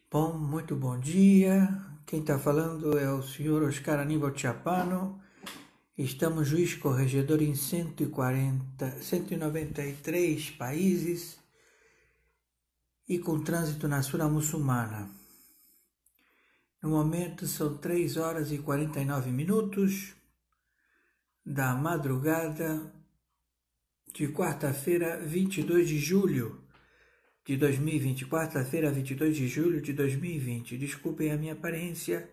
Bom, muito bom dia. Quem está falando é o senhor Oscar Aníbal Chiapano. Estamos juiz corregedor em 193 países e com trânsito na Sura Muçulmana. No momento são 3 horas e 49 minutos da madrugada de quarta-feira, 22 de julho de 2020, quarta-feira, 22 de julho de 2020. Desculpem a minha aparência,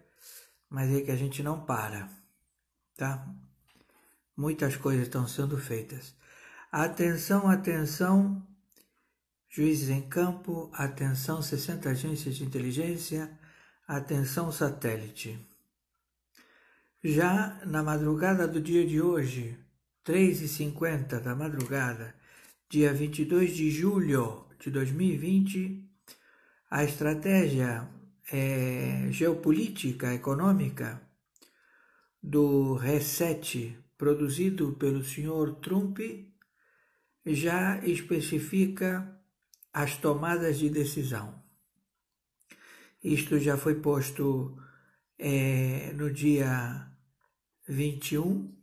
mas é que a gente não para, tá? Muitas coisas estão sendo feitas. Atenção, atenção, juízes em campo, atenção, 60 agências de inteligência, atenção, satélite. Já na madrugada do dia de hoje, 3h50 da madrugada, dia 22 de julho de 2020, a estratégia geopolítica econômica do reset produzido pelo senhor Trump já especifica as tomadas de decisão. Isto já foi posto no dia 21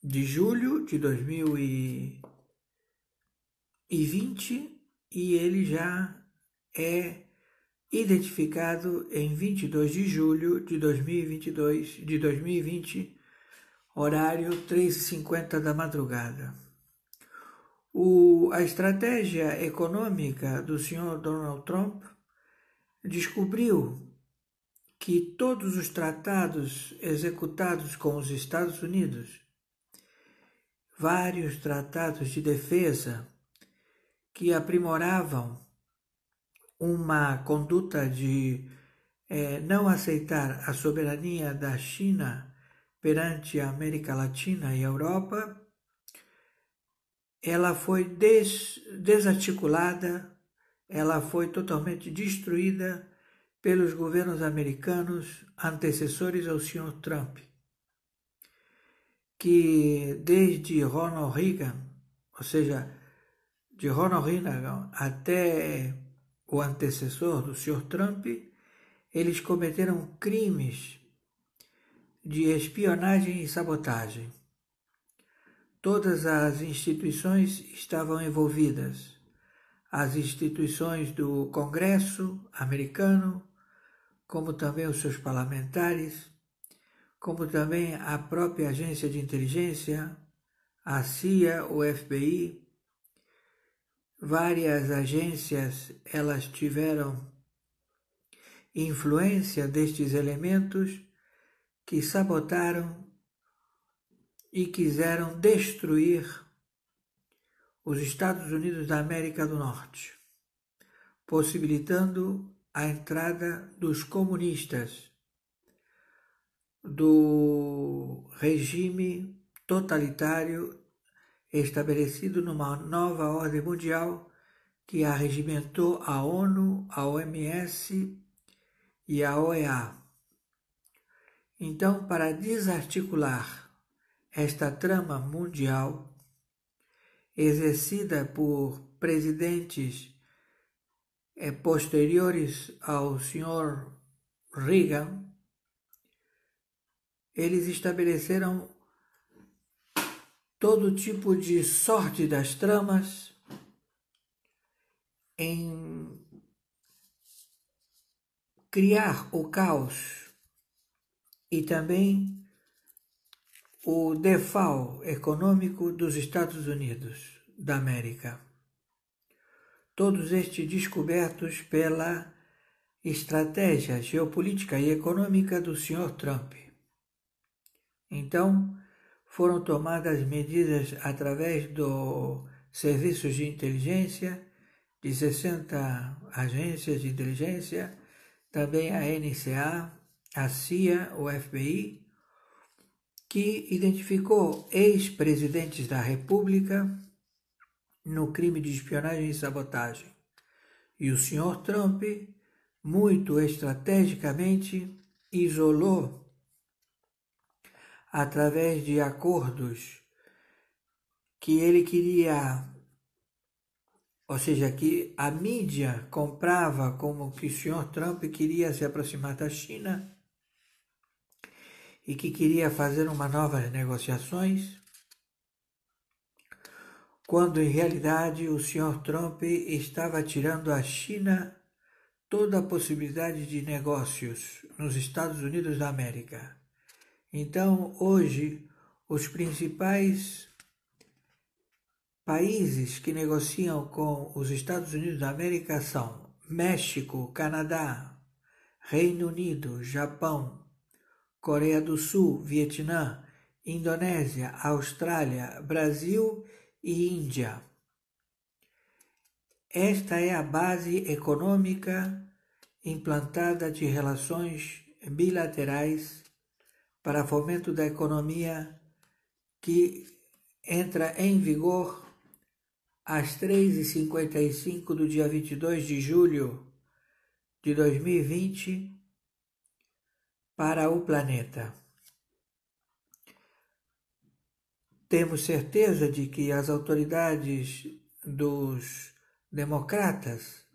de julho de 2020 e ele já é identificado em 22 de julho de 2020, horário 3h50 da madrugada. A estratégia econômica do senhor Donald Trump descobriu que todos os tratados executados com os Estados Unidos, vários tratados de defesa que aprimoravam uma conduta de não aceitar a soberania da China perante a América Latina e a Europa, ela foi desarticulada, ela foi totalmente destruída pelos governos americanos antecessores ao Sr. Trump, que desde Ronald Reagan, ou seja, de Ronald Reagan até o antecessor do Sr. Trump, eles cometeram crimes de espionagem e sabotagem. Todas as instituições estavam envolvidas. As instituições do Congresso americano, como também os seus parlamentares, como também a própria agência de inteligência, a CIA, o FBI. Várias agências, elas tiveram influência destes elementos que sabotaram e quiseram destruir os Estados Unidos da América do Norte, possibilitando a entrada dos comunistas, do regime totalitário estabelecido numa nova ordem mundial que arregimentou a ONU, a OMS e a OEA. Então, para desarticular esta trama mundial, exercida por presidentes posteriores ao Sr. Reagan, eles estabeleceram todo tipo de sorte das tramas em criar o caos e também o default econômico dos Estados Unidos da América. Todos estes descobertos pela estratégia geopolítica e econômica do Sr. Trump. Então, foram tomadas medidas através dos serviços de inteligência, de 60 agências de inteligência, também a NSA, a CIA, o FBI, que identificou ex-presidentes da República no crime de espionagem e sabotagem. E o Sr. Trump, muito estrategicamente, isolou através de acordos que ele queria ou seja, que a mídia comprava como que o senhor Trump queria se aproximar da China e que queria fazer uma novas negociações, quando em realidade o senhor Trump estava tirando à China toda a possibilidade de negócios nos Estados Unidos da América. Então, hoje, os principais países que negociam com os Estados Unidos da América são México, Canadá, Reino Unido, Japão, Coreia do Sul, Vietnã, Indonésia, Austrália, Brasil e Índia. Esta é a base econômica implantada de relações bilaterais para fomento da economia que entra em vigor às 3h55 do dia 22 de julho de 2020 para o planeta. Temos certeza de que as autoridades dos democratas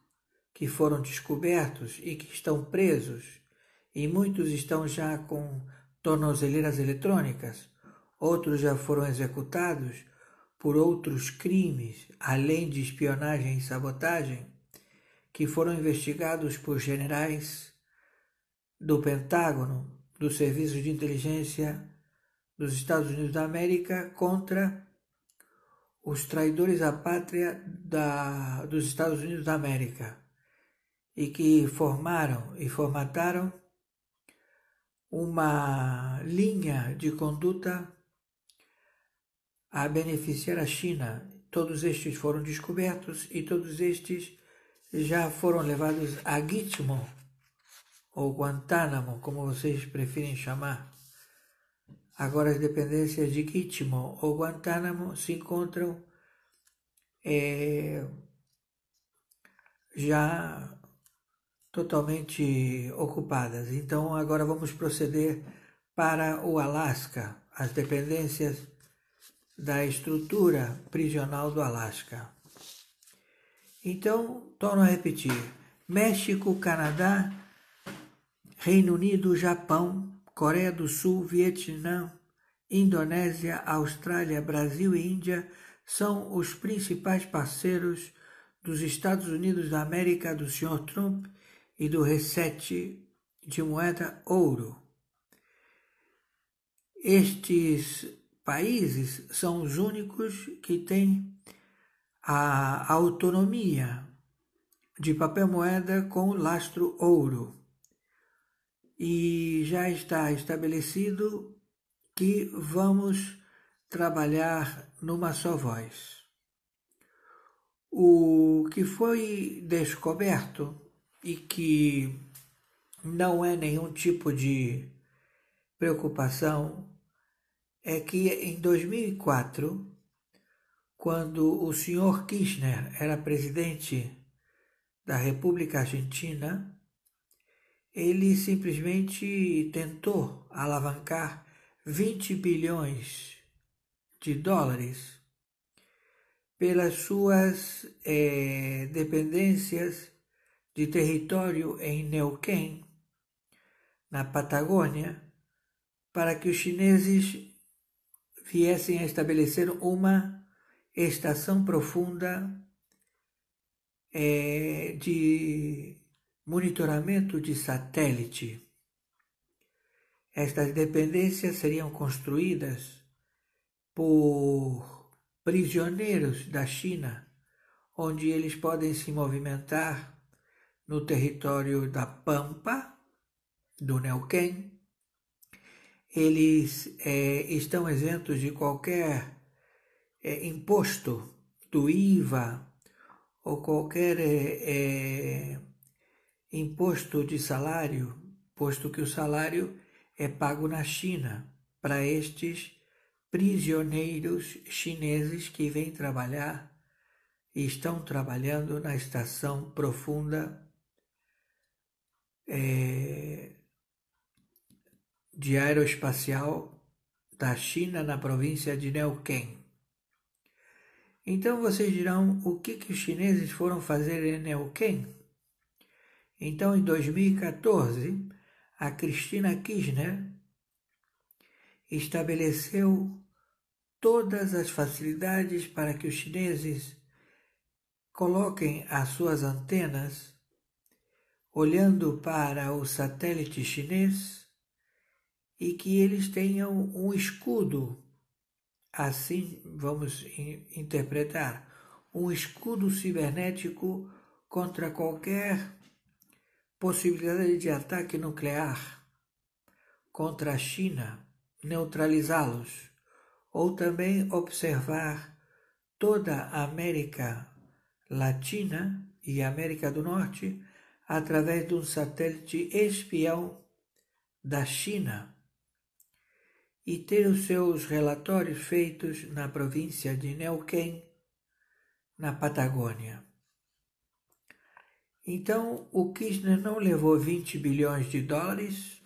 que foram descobertos e que estão presos, e muitos estão já com tornozeleiras eletrônicas, outros já foram executados por outros crimes, além de espionagem e sabotagem, que foram investigados por generais do Pentágono, dos serviços de inteligência dos Estados Unidos da América contra os traidores à pátria dos Estados Unidos da América e que formaram e formataram uma linha de conduta a beneficiar a China. Todos estes foram descobertos e todos estes já foram levados a Gitmo, ou Guantánamo, como vocês preferem chamar. Agora as dependências de Gitmo ou Guantánamo se encontram já totalmente ocupadas. Então agora vamos proceder para o Alasca, as dependências da estrutura prisional do Alasca. Então, torno a repetir: México, Canadá, Reino Unido, Japão, Coreia do Sul, Vietnã, Indonésia, Austrália, Brasil e Índia são os principais parceiros dos Estados Unidos da América do Sr. Trump e do reset de moeda ouro. Estes países são os únicos que têm a autonomia de papel moeda com lastro ouro. E já está estabelecido que vamos trabalhar numa só voz. O que foi descoberto e que não é nenhum tipo de preocupação é que em 2004, quando o senhor Kirchner era presidente da República Argentina, ele simplesmente tentou alavancar 20 bilhões de dólares pelas suas dependências de território em Neuquén, na Patagônia, para que os chineses viessem a estabelecer uma estação profunda de monitoramento de satélite. Estas dependências seriam construídas por prisioneiros da China, onde eles podem se movimentar no território da Pampa, do Neuquén. Eles estão isentos de qualquer imposto do IVA ou qualquer imposto de salário, posto que o salário é pago na China para estes prisioneiros chineses que vêm trabalhar e estão trabalhando na estação profunda de aeroespacial da China na província de Neuquén. Então vocês dirão o que os chineses foram fazer em Neuquén? Então, em 2014, a Cristina Kirchner estabeleceu todas as facilidades para que os chineses coloquem as suas antenas olhando para o satélite chinês e que eles tenham um escudo, assim vamos interpretar, um escudo cibernético contra qualquer possibilidade de ataque nuclear contra a China, neutralizá-los, ou também observar toda a América Latina e América do Norte através de um satélite espião da China e ter os seus relatórios feitos na província de Neuquén, na Patagônia. Então, o Kirchner não levou 20 bilhões de dólares,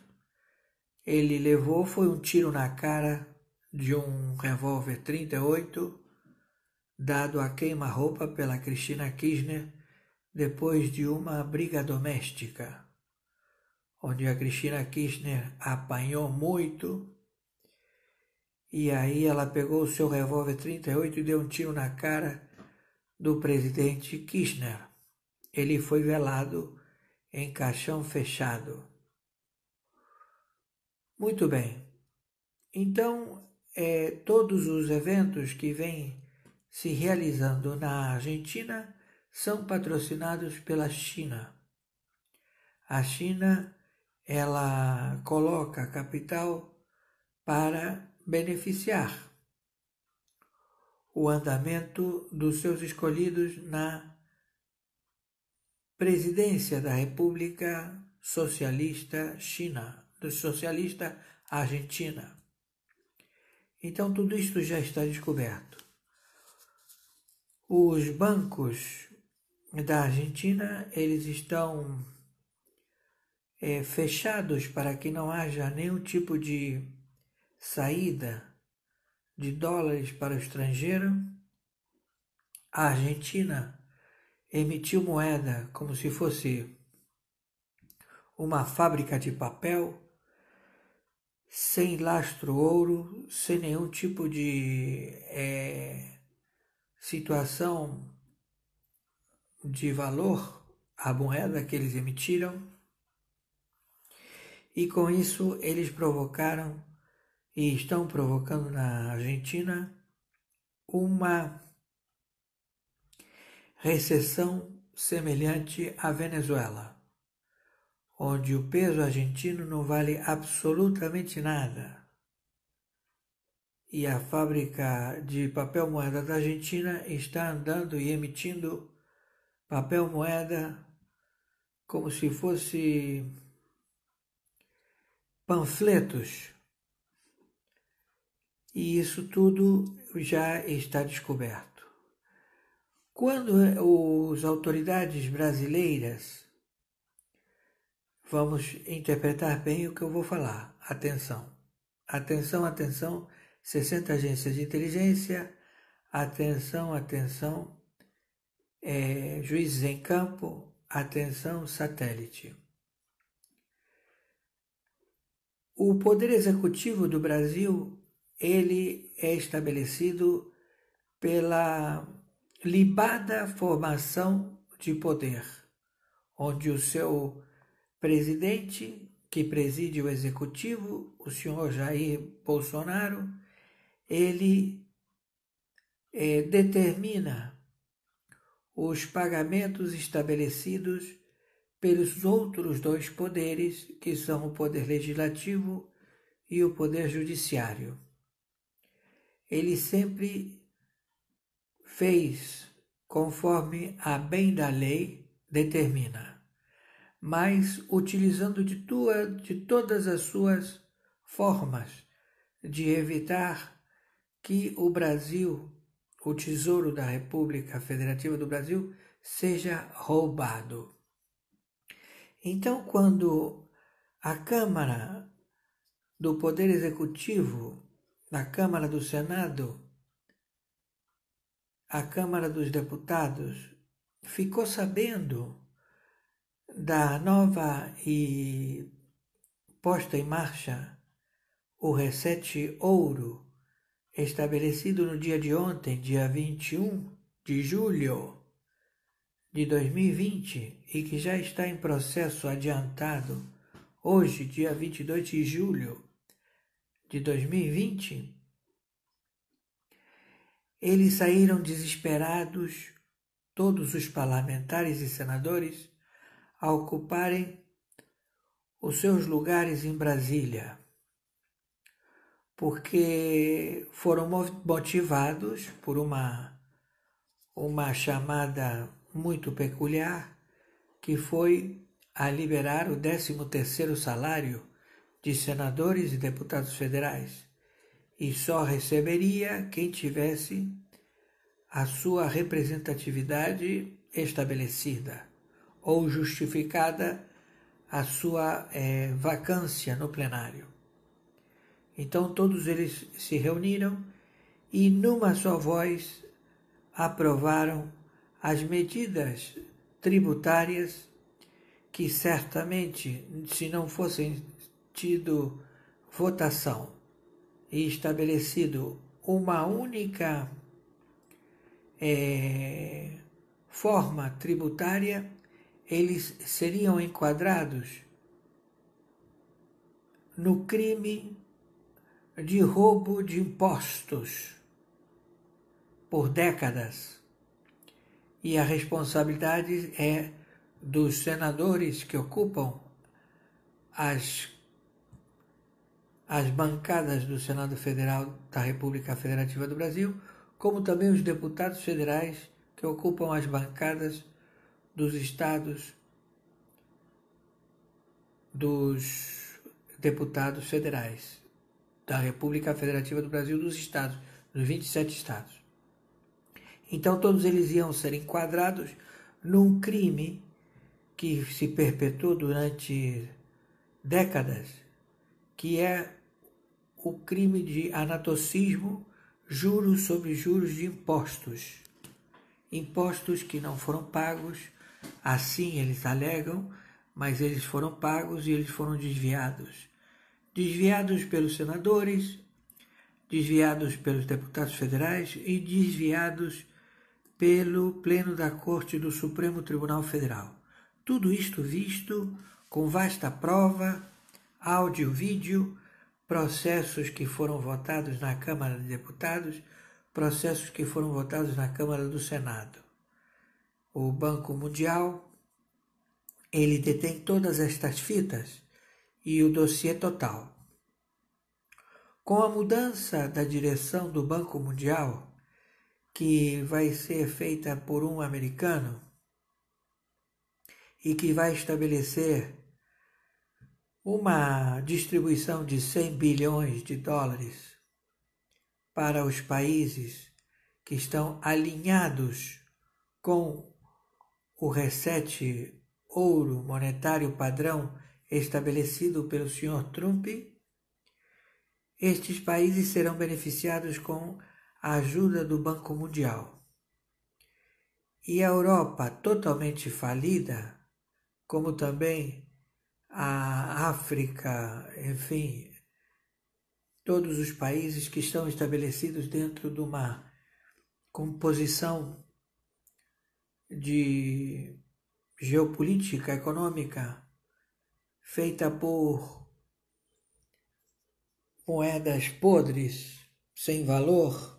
ele levou, foi um tiro na cara de um revólver 38, dado a queima-roupa pela Cristina Kirchner depois de uma briga doméstica, onde a Cristina Kirchner apanhou muito, e aí ela pegou o seu revólver 38 e deu um tiro na cara do presidente Kirchner. Ele foi velado em caixão fechado. Muito bem. Então, todos os eventos que vêm se realizando na Argentina são patrocinados pela China. A China, ela coloca capital para beneficiar o andamento dos seus escolhidos na presidência da República Socialista China, do Socialista Argentina. Então, tudo isso já está descoberto. Os bancos da Argentina, eles estão fechados para que não haja nenhum tipo de saída de dólares para o estrangeiro. A Argentina emitiu moeda como se fosse uma fábrica de papel, sem lastro ouro, sem nenhum tipo de situação de valor à moeda que eles emitiram. E com isso eles provocaram e estão provocando na Argentina uma recessão semelhante à Venezuela, onde o peso argentino não vale absolutamente nada. E a fábrica de papel moeda da Argentina está andando e emitindo papel moeda como se fosse panfletos. E isso tudo já está descoberto. Quando as autoridades brasileiras, vamos interpretar bem o que eu vou falar. Atenção, atenção, atenção, 60 agências de inteligência, atenção, atenção, juízes em campo, atenção, satélite. O Poder Executivo do Brasil, ele é estabelecido pela libada formação de poder, onde o seu presidente, que preside o executivo, o senhor Jair Bolsonaro, ele determina os pagamentos estabelecidos pelos outros dois poderes, que são o poder legislativo e o poder judiciário. Ele sempre fez conforme a bem da lei determina, mas utilizando de todas as suas formas de evitar que o Brasil, o Tesouro da República Federativa do Brasil, seja roubado. Então, quando a Câmara do Poder Executivo, na Câmara do Senado, a Câmara dos Deputados ficou sabendo da nova e posta em marcha o Reset Ouro, estabelecido no dia de ontem, dia 21 de julho de 2020, e que já está em processo adiantado hoje, dia 22 de julho de 2020, eles saíram desesperados, todos os parlamentares e senadores, a ocuparem os seus lugares em Brasília, porque foram motivados por uma chamada muito peculiar, que foi a liberar o 13º salário de senadores e deputados federais, e só receberia quem tivesse a sua representatividade estabelecida ou justificada a sua vacância no plenário. Então todos eles se reuniram e numa só voz aprovaram as medidas tributárias que certamente, se não fossem tido votação e estabelecido uma única forma tributária, eles seriam enquadrados no crime de roubo de impostos por décadas. E a responsabilidade é dos senadores que ocupam as bancadas do Senado Federal da República Federativa do Brasil, como também os deputados federais que ocupam as bancadas dos estados, dos deputados federais da República Federativa do Brasil, dos estados, dos 27 estados. Então todos eles iam ser enquadrados num crime que se perpetuou durante décadas, que é o crime de anatocismo, juros sobre juros de impostos. Impostos que não foram pagos, assim eles alegam, mas eles foram pagos e eles foram desviados. Desviados pelos senadores, desviados pelos deputados federais e desviados pelo Pleno da Corte do Supremo Tribunal Federal. Tudo isto visto com vasta prova, áudio, vídeo, processos que foram votados na Câmara de Deputados, processos que foram votados na Câmara do Senado. O Banco Mundial, ele detém todas estas fitas e o dossiê total. Com a mudança da direção do Banco Mundial, que vai ser feita por um americano e que vai estabelecer uma distribuição de 100 bilhões de dólares para os países que estão alinhados com o reset ouro monetário padrão estabelecido pelo Sr. Trump, estes países serão beneficiados com a ajuda do Banco Mundial. E a Europa, totalmente falida, como também a África, enfim, todos os países que estão estabelecidos dentro de uma composição de geopolítica econômica feita por moedas podres, sem valor,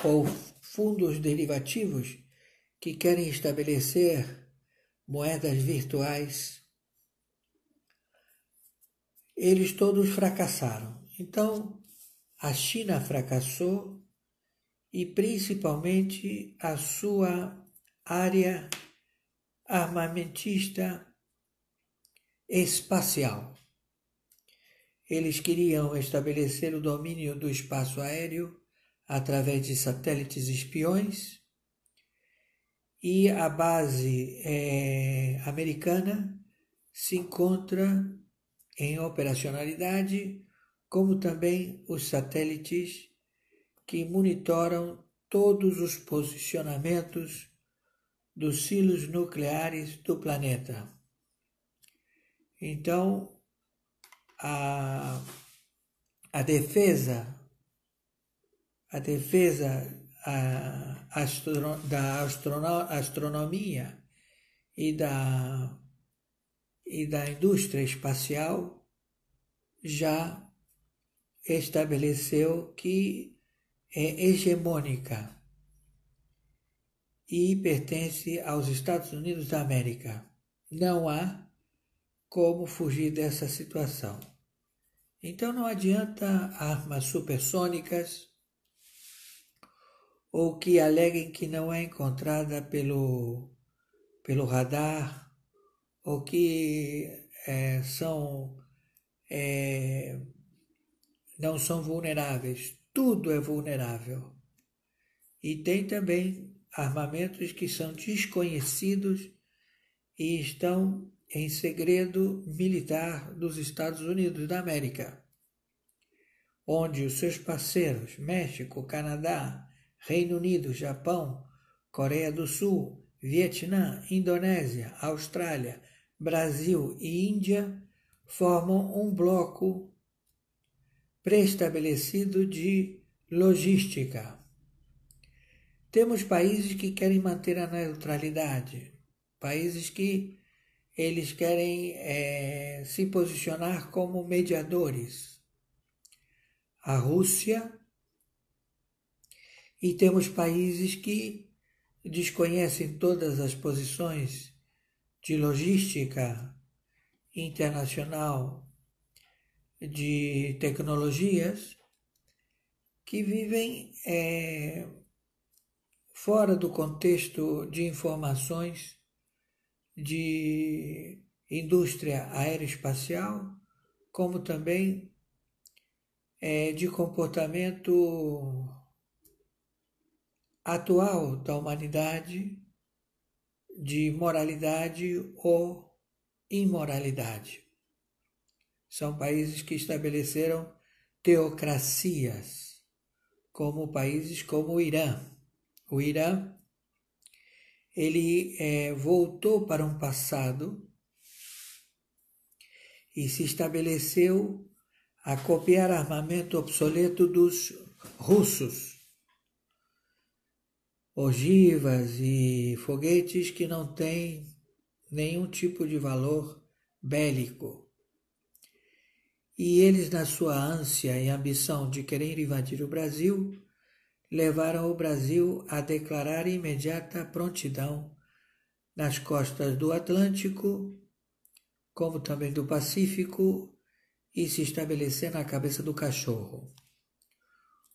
ou fundos derivativos que querem estabelecer moedas virtuais, eles todos fracassaram. Então, a China fracassou e principalmente a sua área armamentista espacial. Eles queriam estabelecer o domínio do espaço aéreo através de satélites espiões, e a base americana se encontra em operacionalidade, como também os satélites que monitoram todos os posicionamentos dos silos nucleares do planeta. Então, a defesa da astronomia e da indústria espacial já estabeleceu que é hegemônica e pertence aos Estados Unidos da América. Não há como fugir dessa situação. Então não adianta armas supersônicas ou que aleguem que não é encontrada pelo radar, ou que não são vulneráveis. Tudo é vulnerável. E tem também armamentos que são desconhecidos e estão em segredo militar dos Estados Unidos da América, onde os seus parceiros, México, Canadá, Reino Unido, Japão, Coreia do Sul, Vietnã, Indonésia, Austrália, Brasil e Índia, formam um bloco pré-estabelecido de logística. Temos países que querem manter a neutralidade, países que eles querem se posicionar como mediadores. A Rússia, e temos países que desconhecem todas as posições de logística internacional, de tecnologias, que vivem fora do contexto de informações de indústria aeroespacial, como também de comportamento atual da humanidade, de moralidade ou imoralidade. São países que estabeleceram teocracias, como países como o Irã. O Irã, ele voltou para um passado e se estabeleceu a copiar armamento obsoleto dos russos, ogivas e foguetes que não têm nenhum tipo de valor bélico. E eles, na sua ânsia e ambição de querer invadir o Brasil, levaram o Brasil a declarar imediata prontidão nas costas do Atlântico, como também do Pacífico, e se estabelecer na cabeça do cachorro.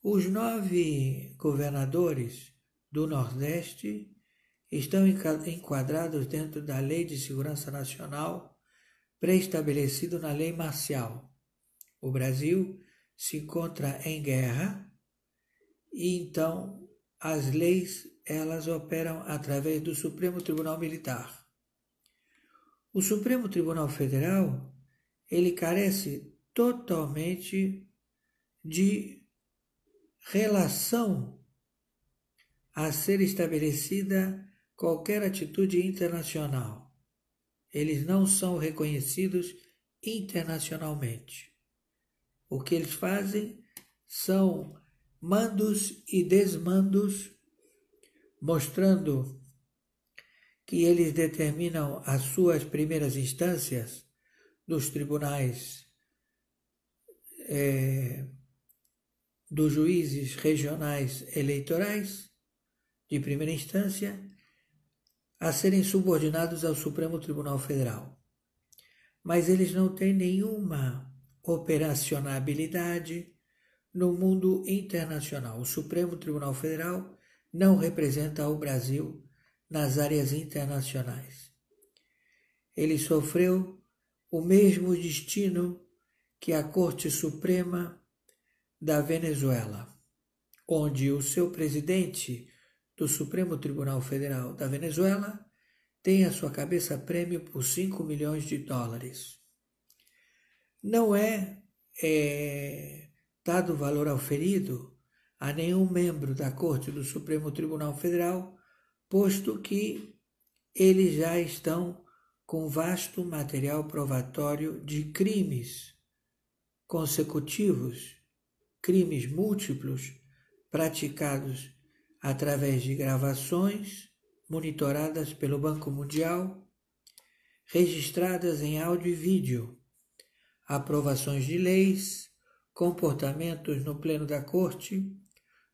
Os 9 governadores do Nordeste estão enquadrados dentro da Lei de Segurança Nacional, pré-estabelecido na Lei Marcial. O Brasil se encontra em guerra e então as leis elas operam através do Supremo Tribunal Militar. O Supremo Tribunal Federal ele carece totalmente de relação a ser estabelecida qualquer atitude internacional. Eles não são reconhecidos internacionalmente. O que eles fazem são mandos e desmandos, mostrando que eles determinam as suas primeiras instâncias dos tribunais dos juízes regionais eleitorais de primeira instância a serem subordinados ao Supremo Tribunal Federal. Mas eles não têm nenhuma operacionalidade no mundo internacional. O Supremo Tribunal Federal não representa o Brasil nas áreas internacionais. Ele sofreu o mesmo destino que a Corte Suprema da Venezuela, onde o seu presidente do Supremo Tribunal Federal da Venezuela tem a sua cabeça prêmio por $5 milhões. Não é dado valor auferido a nenhum membro da Corte do Supremo Tribunal Federal, posto que eles já estão com vasto material probatório de crimes consecutivos, crimes múltiplos, praticados através de gravações monitoradas pelo Banco Mundial, registradas em áudio e vídeo, aprovações de leis, comportamentos no pleno da Corte,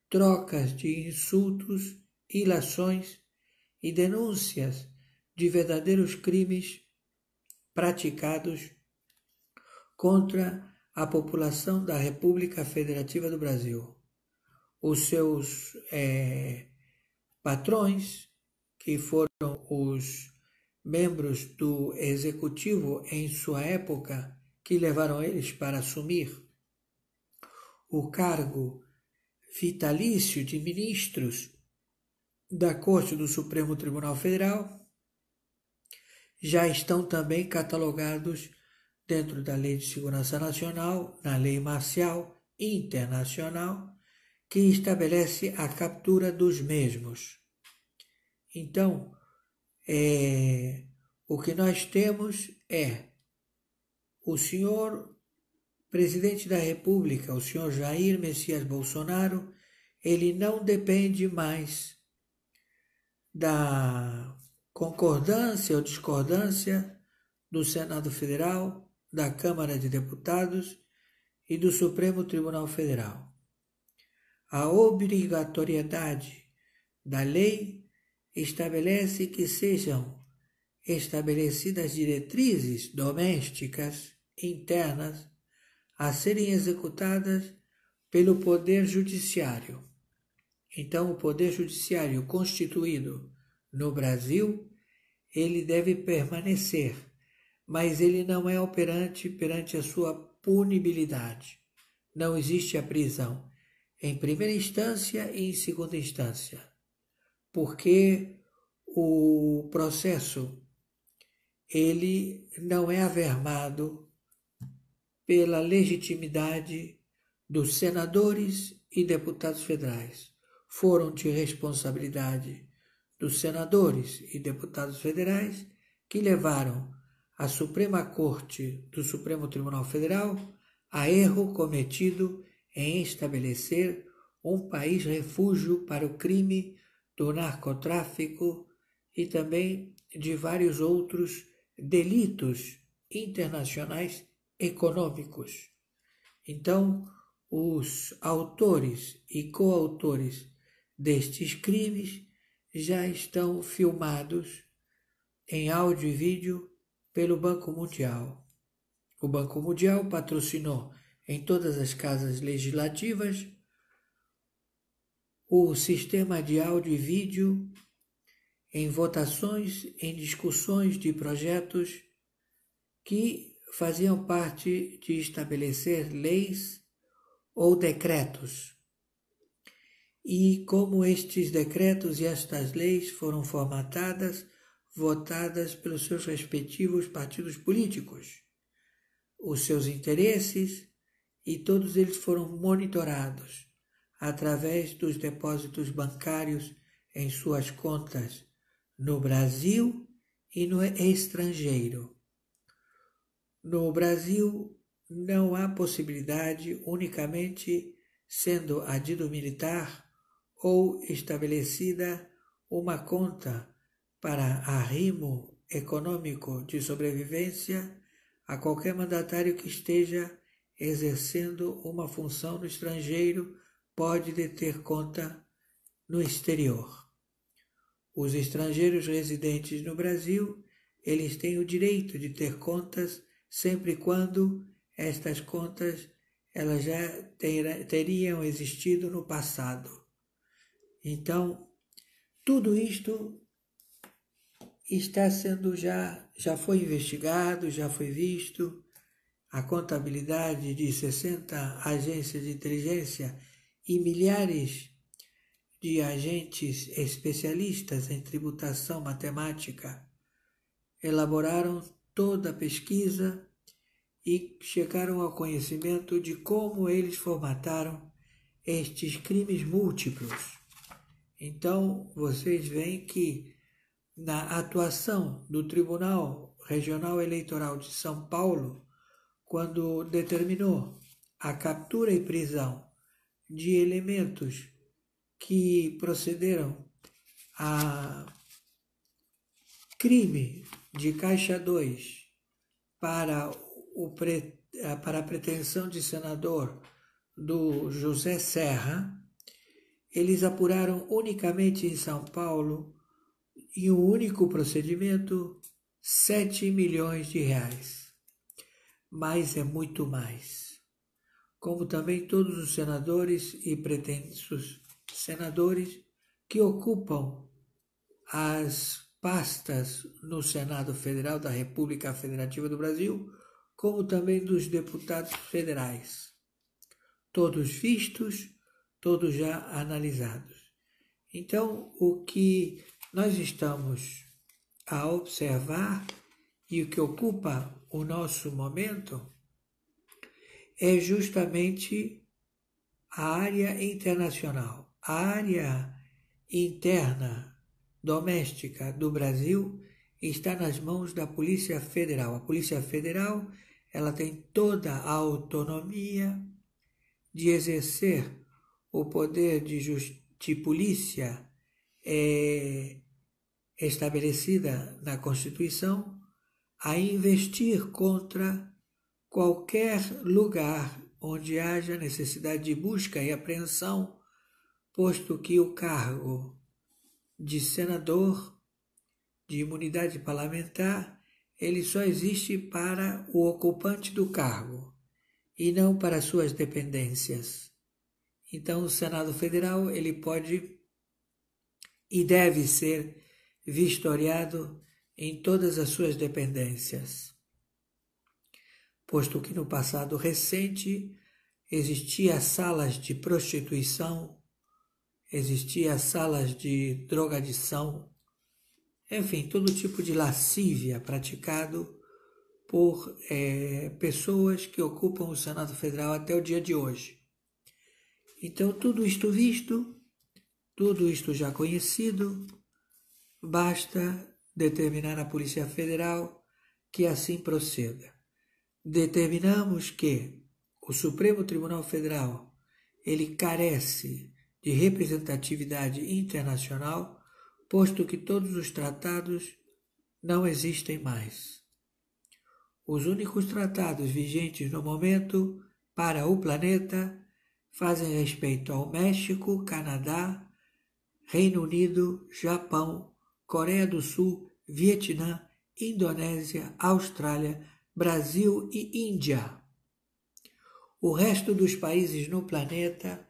trocas de insultos, ilações e denúncias de verdadeiros crimes praticados contra a população da República Federativa do Brasil. Os seus patrões, que foram os membros do Executivo em sua época, que levaram eles para assumir o cargo vitalício de ministros da Corte do Supremo Tribunal Federal, já estão também catalogados dentro da Lei de Segurança Nacional, na Lei Marcial Internacional, que estabelece a captura dos mesmos. Então, o que nós temos é o senhor presidente da República, o senhor Jair Messias Bolsonaro, ele não depende mais da concordância ou discordância do Senado Federal, da Câmara de Deputados e do Supremo Tribunal Federal. A obrigatoriedade da lei estabelece que sejam estabelecidas diretrizes domésticas internas a serem executadas pelo Poder Judiciário. Então, o Poder Judiciário constituído no Brasil, ele deve permanecer, mas ele não é operante perante a sua punibilidade. Não existe a prisão em primeira instância e em segunda instância, porque o processo ele não é avermado pela legitimidade dos senadores e deputados federais. Foram de responsabilidade dos senadores e deputados federais que levaram a Suprema Corte do Supremo Tribunal Federal a erro cometido em estabelecer um país refúgio para o crime do narcotráfico e também de vários outros delitos internacionais econômicos. Então, os autores e coautores destes crimes já estão filmados em áudio e vídeo pelo Banco Mundial. O Banco Mundial patrocinou em todas as casas legislativas o sistema de áudio e vídeo em votações, em discussões de projetos que faziam parte de estabelecer leis ou decretos. E como estes decretos e estas leis foram formatadas, votadas pelos seus respectivos partidos políticos, os seus interesses, e todos eles foram monitorados através dos depósitos bancários em suas contas no Brasil e no estrangeiro. No Brasil não há possibilidade, unicamente sendo adido militar ou estabelecida uma conta para arrimo econômico de sobrevivência a qualquer mandatário que esteja exercendo uma função no estrangeiro pode deter conta no exterior. Os estrangeiros residentes no Brasil, eles têm o direito de ter contas sempre e quando estas contas elas já teriam existido no passado. Então, tudo isto está sendo já foi investigado, já foi visto. A contabilidade de 60 agências de inteligência e milhares de agentes especialistas em tributação matemática elaboraram toda a pesquisa e chegaram ao conhecimento de como eles formataram estes crimes múltiplos. Então, vocês veem que na atuação do Tribunal Regional Eleitoral de São Paulo, quando determinou a captura e prisão de elementos que procederam a crime de Caixa 2 para a pretensão de senador do José Serra, eles apuraram unicamente em São Paulo, em um único procedimento, 7 milhões de reais. Mas é muito mais. Como também todos os senadores e pretensos senadores que ocupam as pastas no Senado Federal da República Federativa do Brasil, como também dos deputados federais. Todos vistos, todos já analisados. Então, o que nós estamos a observar e o que ocupa o nosso momento é justamente a área internacional. A área interna, doméstica do Brasil está nas mãos da Polícia Federal. A Polícia Federal, ela tem toda a autonomia de exercer o poder de polícia estabelecida na Constituição, a investir contra qualquer lugar onde haja necessidade de busca e apreensão, posto que o cargo de senador, de imunidade parlamentar, ele só existe para o ocupante do cargo e não para suas dependências. Então, o Senado Federal, ele pode e deve ser vistoriado em todas as suas dependências, posto que no passado recente existia salas de prostituição, existia salas de drogadição, enfim, todo tipo de lascívia praticado por pessoas que ocupam o Senado Federal até o dia de hoje. Então, tudo isto visto, tudo isto já conhecido, basta determinar à Polícia Federal que assim proceda. Determinamos que o Supremo Tribunal Federal, ele carece de representatividade internacional, posto que todos os tratados não existem mais. Os únicos tratados vigentes no momento para o planeta fazem respeito ao México, Canadá, Reino Unido, Japão, Coreia do Sul, Vietnã, Indonésia, Austrália, Brasil e Índia. O resto dos países no planeta,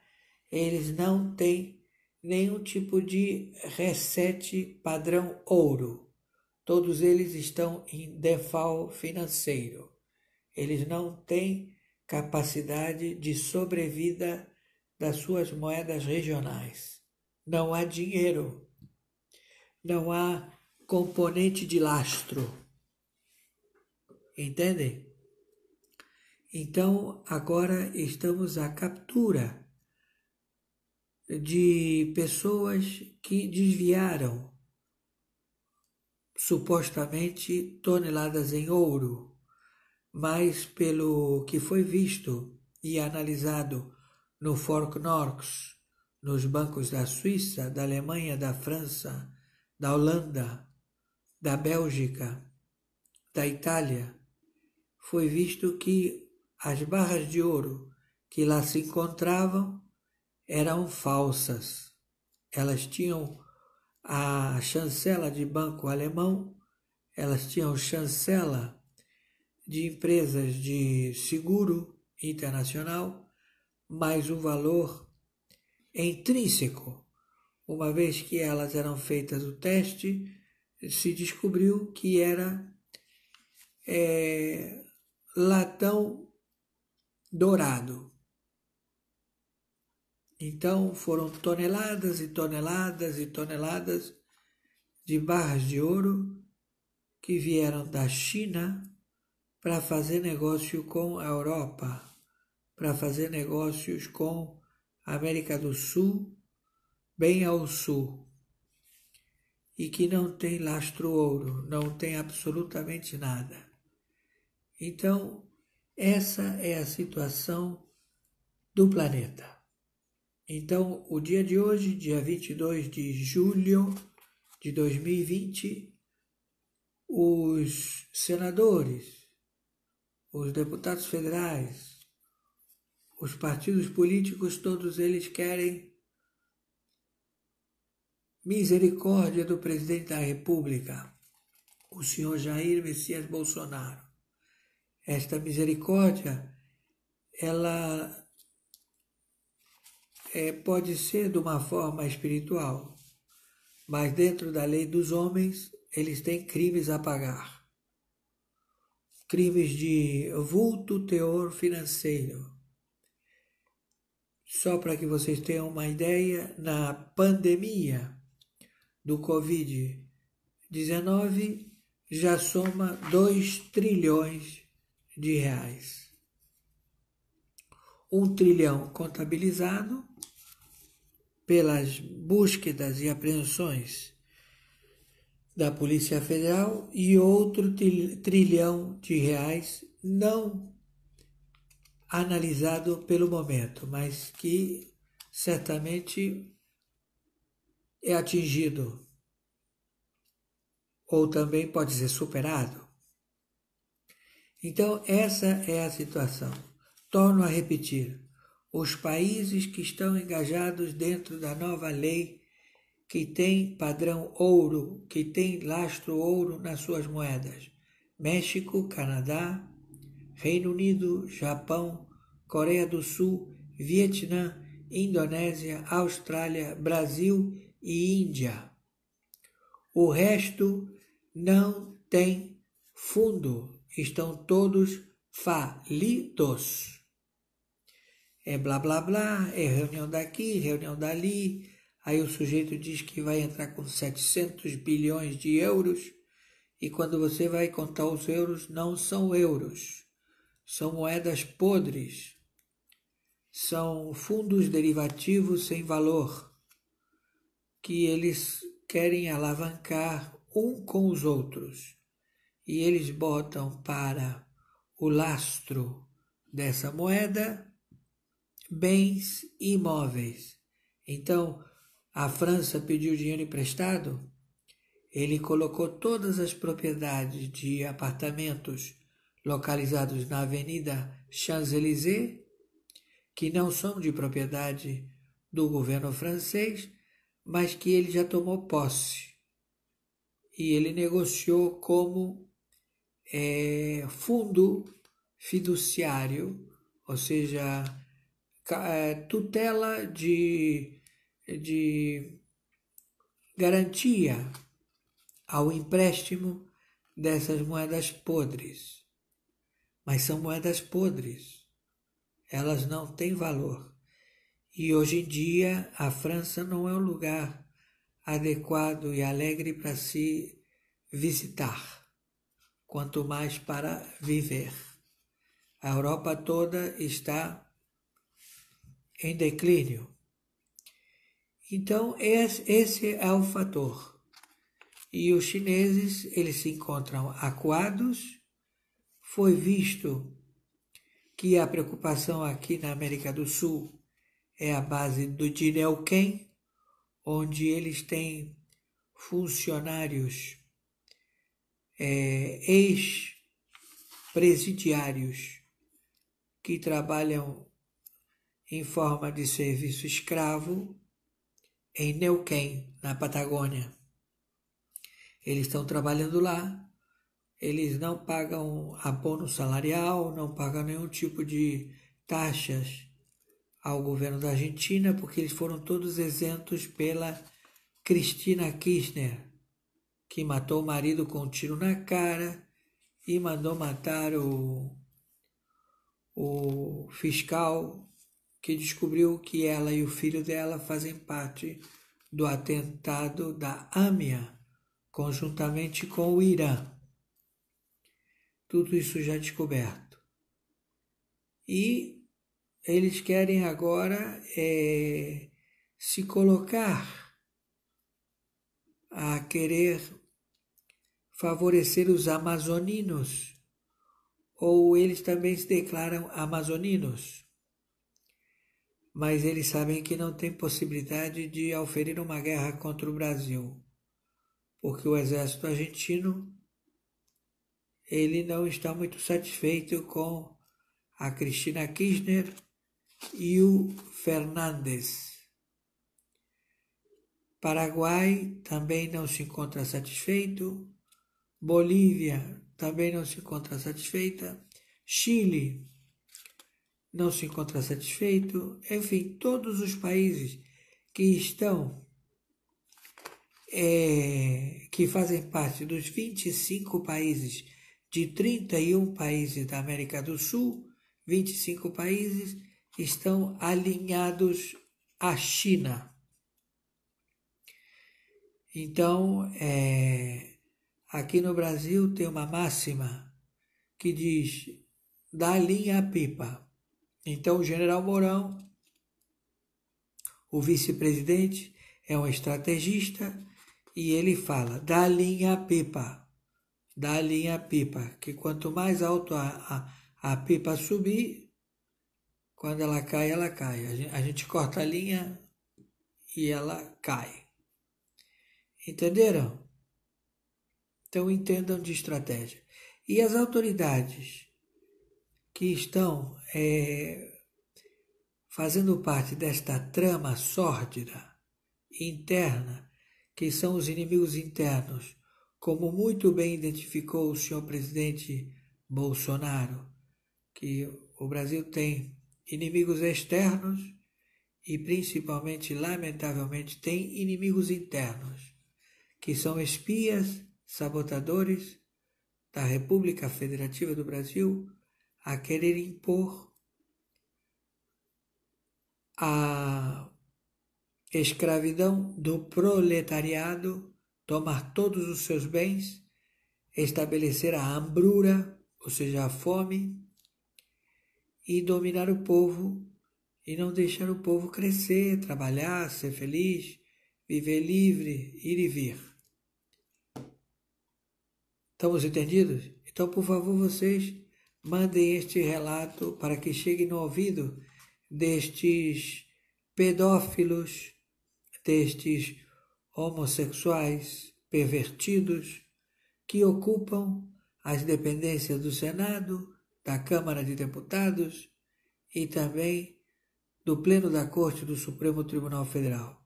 eles não têm nenhum tipo de reset padrão ouro. Todos eles estão em default financeiro. Eles não têm capacidade de sobrevida das suas moedas regionais. Não há dinheiro. Não há componente de lastro. Entendem? Então, agora estamos à captura de pessoas que desviaram supostamente toneladas em ouro, mas pelo que foi visto e analisado no Fort Knox, nos bancos da Suíça, da Alemanha, da França, da Holanda, da Bélgica, da Itália, foi visto que as barras de ouro que lá se encontravam eram falsas. Elas tinham a chancela de banco alemão, elas tinham chancela de empresas de seguro internacional, mas o valor intrínseco, uma vez que elas eram feitas o teste, se descobriu que era latão dourado. Então foram toneladas e toneladas e toneladas de barras de ouro que vieram da China para fazer negócio com a Europa, para fazer negócios com América do Sul, bem ao sul, e que não tem lastro ouro, não tem absolutamente nada. Então, essa é a situação do planeta. Então, o dia de hoje, dia 22 de julho de 2020, os senadores, os deputados federais, os partidos políticos, todos eles querem misericórdia do presidente da República, o senhor Jair Messias Bolsonaro. Esta misericórdia, ela pode ser de uma forma espiritual, mas dentro da lei dos homens, eles têm crimes a pagar. Crimes de vulto teor financeiro. Só para que vocês tenham uma ideia, na pandemia do Covid-19 já soma 2 trilhões de reais. 1 trilhão contabilizado pelas búsquedas e apreensões da Polícia Federal e outro trilhão de reais não analisado pelo momento, mas que certamente é atingido ou também pode ser superado. Então, essa é a situação. Torno a repetir, os países que estão engajados dentro da nova lei, que tem padrão ouro, que tem lastro ouro nas suas moedas, México, Canadá, Reino Unido, Japão, Coreia do Sul, Vietnã, Indonésia, Austrália, Brasil e Índia. O resto não tem fundo, estão todos falidos. É blá blá blá, é reunião daqui, reunião dali, aí o sujeito diz que vai entrar com 700 bilhões de euros e quando você vai contar os euros, não são euros, são moedas podres, são fundos derivativos sem valor que eles querem alavancar um com os outros e eles botam para o lastro dessa moeda bens imóveis. Então, a França pediu dinheiro emprestado, ele colocou todas as propriedades de apartamentos localizados na Avenida Champs-Élysées, que não são de propriedade do governo francês, mas que ele já tomou posse. E ele negociou como fundo fiduciário, ou seja, tutela de garantia ao empréstimo dessas moedas podres. Mas são moedas podres, elas não têm valor. E hoje em dia a França não é um lugar adequado e alegre para se visitar, quanto mais para viver. A Europa toda está em declínio. Então, esse é o fator. E os chineses, eles se encontram acuados. Foi visto que a preocupação aqui na América do Sul é a base do de Neuquén, onde eles têm funcionários ex-presidiários que trabalham em forma de serviço escravo em Neuquén, na Patagônia. Eles estão trabalhando lá, eles não pagam abono salarial, não pagam nenhum tipo de taxas ao governo da Argentina, porque eles foram todos isentos pela Cristina Kirchner, que matou o marido com um tiro na cara e mandou matar o fiscal que descobriu que ela e o filho dela fazem parte do atentado da AMIA, conjuntamente com o Irã. Tudo isso já descoberto. E eles querem agora se colocar a querer favorecer os amazoninos, ou eles também se declaram amazoninos, mas eles sabem que não tem possibilidade de auferir uma guerra contra o Brasil, porque o exército argentino ele não está muito satisfeito com a Cristina Kirchner e o Fernandes. Paraguai também não se encontra satisfeito, Bolívia também não se encontra satisfeita, Chile não se encontra satisfeito, enfim, todos os países que estão, que fazem parte dos 25 países de 31 países da América do Sul, 25 países estão alinhados à China. Então, aqui no Brasil tem uma máxima que diz, dá linha à pipa. Então, o general Mourão, o vice-presidente, é um estrategista e ele fala, dá linha à pipa, dá linha à pipa, que quanto mais alto a pipa subir, quando ela cai, ela cai. A gente corta a linha e ela cai. Entenderam? Então entendam de estratégia. E as autoridades que estão fazendo parte desta trama sórdida, interna, que são os inimigos internos, como muito bem identificou o senhor presidente Bolsonaro, que o Brasil tem inimigos externos e principalmente, lamentavelmente, tem inimigos internos, que são espias, sabotadores da República Federativa do Brasil, a querer impor a escravidão do proletariado, tomar todos os seus bens, estabelecer a hambrura, ou seja, a fome, e dominar o povo e não deixar o povo crescer, trabalhar, ser feliz, viver livre, ir e vir. Estamos entendidos? Então, por favor, vocês mandem este relato para que chegue no ouvido destes pedófilos, destes homossexuais pervertidos que ocupam as dependências do Senado, da Câmara de Deputados e também do Pleno da Corte do Supremo Tribunal Federal.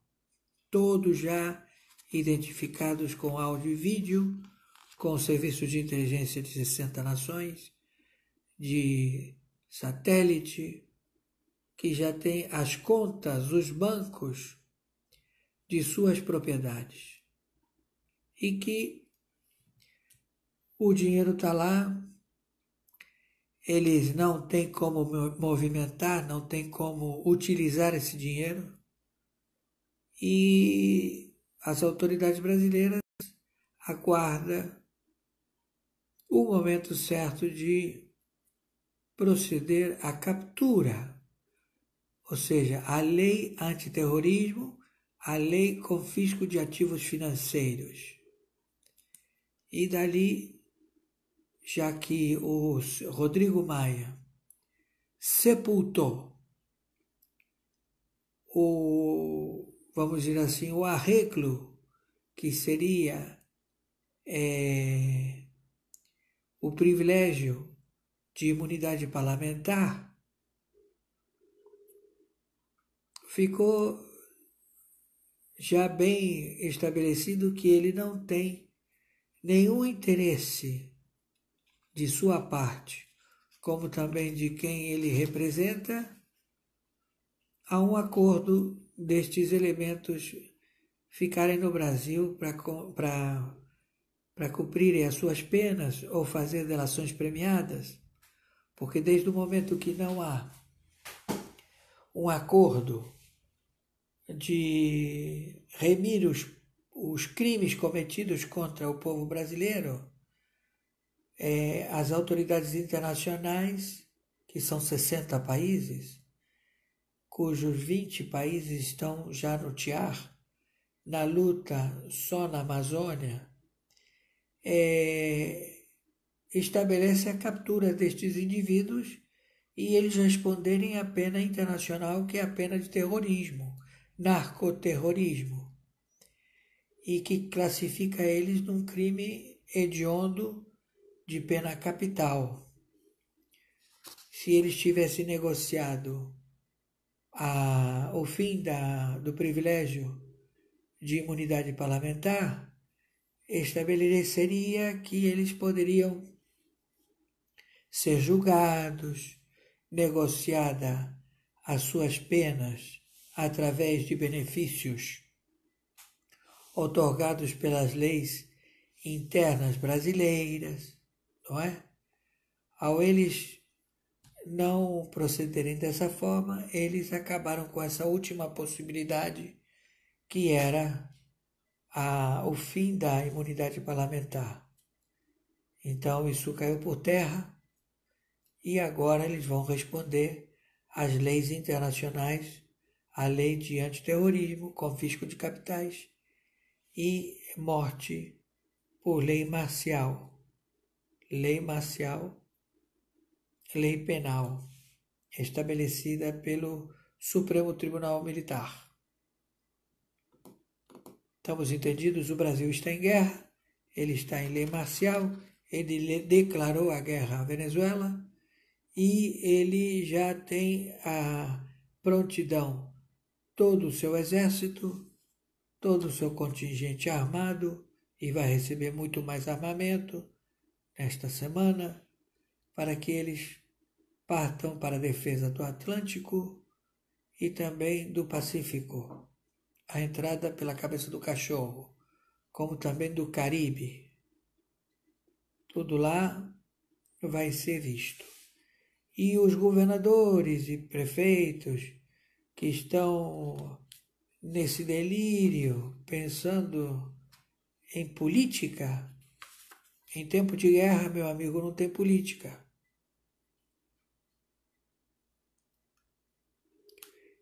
Todos já identificados com áudio e vídeo, com o Serviço de Inteligência de 60 nações, de satélite, que já tem as contas, os bancos de suas propriedades. E que o dinheiro está lá, eles não têm como movimentar, não têm como utilizar esse dinheiro, e as autoridades brasileiras aguardam o momento certo de proceder à captura, ou seja, a lei antiterrorismo, a lei confisco de ativos financeiros. E dali, já que o Rodrigo Maia sepultou vamos dizer assim, o arreglo que seria o privilégio de imunidade parlamentar, ficou já bem estabelecido que ele não tem nenhum interesse de sua parte, como também de quem ele representa, a um acordo destes elementos ficarem no Brasil para cumprirem as suas penas ou fazer delações premiadas, porque desde o momento que não há um acordo de remir os crimes cometidos contra o povo brasileiro, as autoridades internacionais, que são 60 países, cujos 20 países estão já no tiar, na luta só na Amazônia, estabelece a captura destes indivíduos e eles responderem à pena internacional, que é a pena de terrorismo, narcoterrorismo, e que classifica eles num crime hediondo de pena capital. Se eles tivessem negociado o fim do privilégio de imunidade parlamentar, estabeleceria que eles poderiam ser julgados, negociada as suas penas através de benefícios otorgados pelas leis internas brasileiras, não é? Ao eles não procederem dessa forma, eles acabaram com essa última possibilidade, que era o fim da imunidade parlamentar. Então isso caiu por terra e agora eles vão responder às leis internacionais, a lei de antiterrorismo, confisco de capitais e morte por lei marcial, lei penal, estabelecida pelo Supremo Tribunal Militar. Estamos entendidos? O Brasil está em guerra, ele está em lei marcial, ele declarou a guerra à Venezuela e ele já tem a prontidão, todo o seu exército, todo o seu contingente armado, e vai receber muito mais armamento nesta semana, para que eles partam para a defesa do Atlântico e também do Pacífico, a entrada pela cabeça do cachorro, como também do Caribe. Tudo lá vai ser visto. E os governadores e prefeitos que estão nesse delírio, pensando em política, em tempo de guerra, meu amigo, não tem política.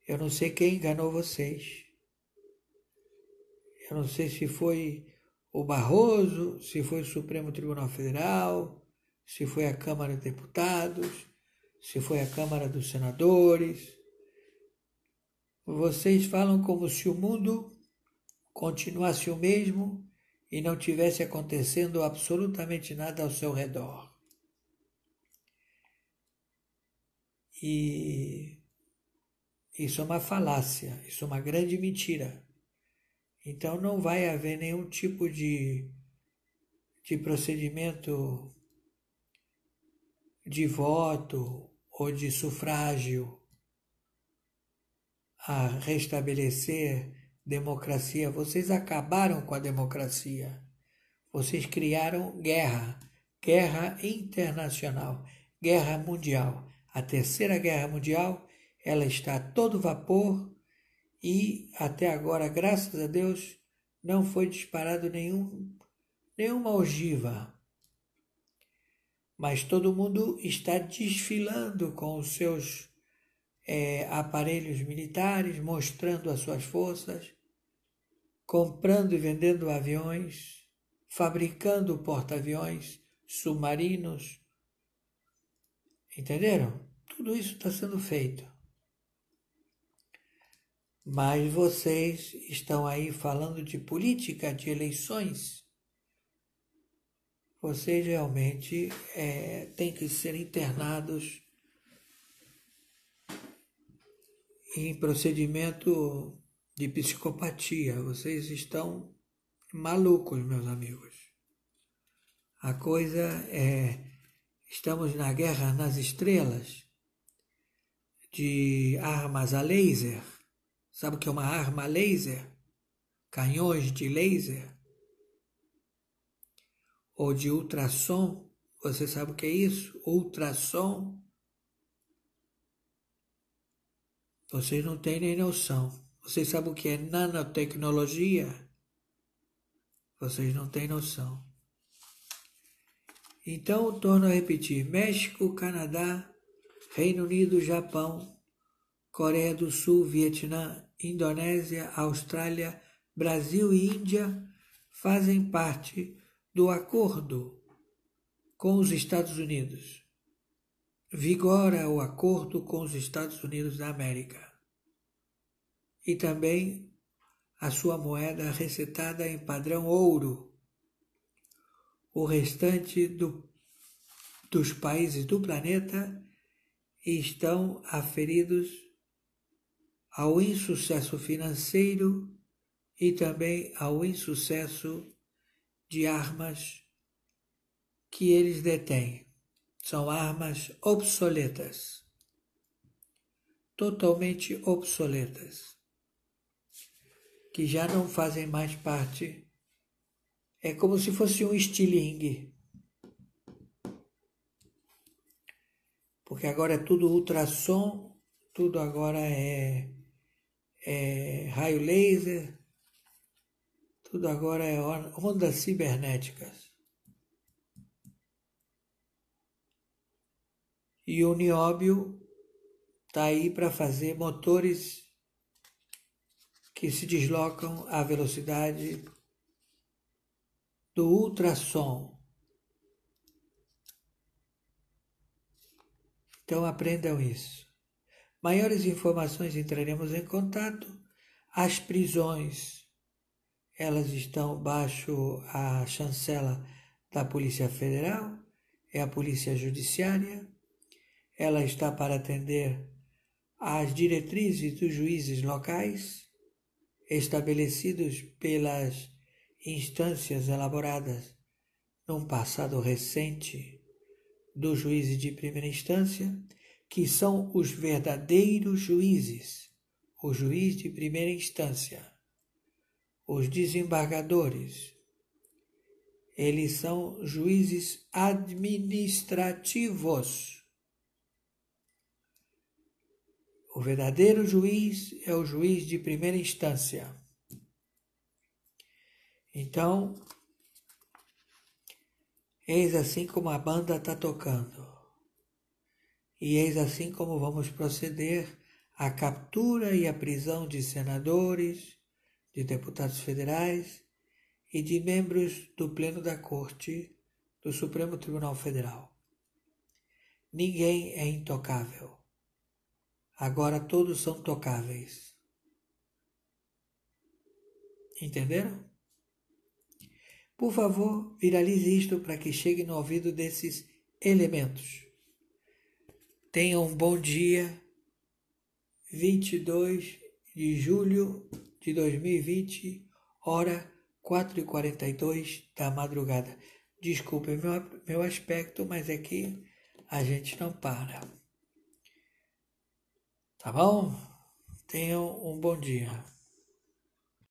Eu não sei quem enganou vocês. Eu não sei se foi o Barroso, se foi o Supremo Tribunal Federal, se foi a Câmara de Deputados, se foi a Câmara dos Senadores. Vocês falam como se o mundo continuasse o mesmo e não tivesse acontecendo absolutamente nada ao seu redor. E isso é uma falácia, isso é uma grande mentira. Então não vai haver nenhum tipo de procedimento de voto ou de sufrágio a restabelecer democracia. Vocês acabaram com a democracia. Vocês criaram guerra internacional, guerra mundial. A Terceira Guerra Mundial, ela está a todo vapor e até agora, graças a Deus, não foi disparado nenhuma ogiva. Mas todo mundo está desfilando com os seus aparelhos militares, mostrando as suas forças, comprando e vendendo aviões, fabricando porta-aviões, submarinos. Entenderam? Tudo isso está sendo feito. Mas vocês estão aí falando de política, de eleições. Vocês realmente têm que ser internados em procedimento de psicopatia. Vocês estão malucos, meus amigos. A coisa estamos na guerra nas estrelas de armas a laser. Sabe o que é uma arma laser? Canhões de laser? Ou de ultrassom? Você sabe o que é isso? Ultrassom? Vocês não têm nem noção. Vocês sabem o que é nanotecnologia? Vocês não têm noção. Então, torno a repetir. México, Canadá, Reino Unido, Japão, Coreia do Sul, Vietnã, Indonésia, Austrália, Brasil e Índia fazem parte do acordo com os Estados Unidos. Vigora o acordo com os Estados Unidos da América. E também a sua moeda recetada em padrão ouro. O restante dos países do planeta estão aferidos ao insucesso financeiro e também ao insucesso de armas que eles detêm. São armas obsoletas, totalmente obsoletas, que já não fazem mais parte. É como se fosse um estilingue, porque agora é tudo ultrassom, tudo agora é raio laser, tudo agora é ondas cibernéticas. E o nióbio está aí para fazer motores que se deslocam à velocidade do ultrassom. Então aprendam isso. Maiores informações entraremos em contato. As prisões, elas estão baixo a chancela da Polícia Federal, é a Polícia Judiciária. Ela está para atender às diretrizes dos juízes locais, estabelecidos pelas instâncias elaboradas num passado recente dos juízes de primeira instância, que são os verdadeiros juízes, o juiz de primeira instância, os desembargadores. Eles são juízes administrativos. O verdadeiro juiz é o juiz de primeira instância. Então, eis assim como a banda está tocando. E eis assim como vamos proceder à captura e à prisão de senadores, de deputados federais e de membros do Pleno da Corte do Supremo Tribunal Federal. Ninguém é intocável. Agora todos são tocáveis. Entenderam? Por favor, viralize isto para que chegue no ouvido desses elementos. Tenham um bom dia, 22 de julho de 2020, hora 4h42 da madrugada. Desculpe meu aspecto, mas é que a gente não para. Tá bom? Tenham um bom dia.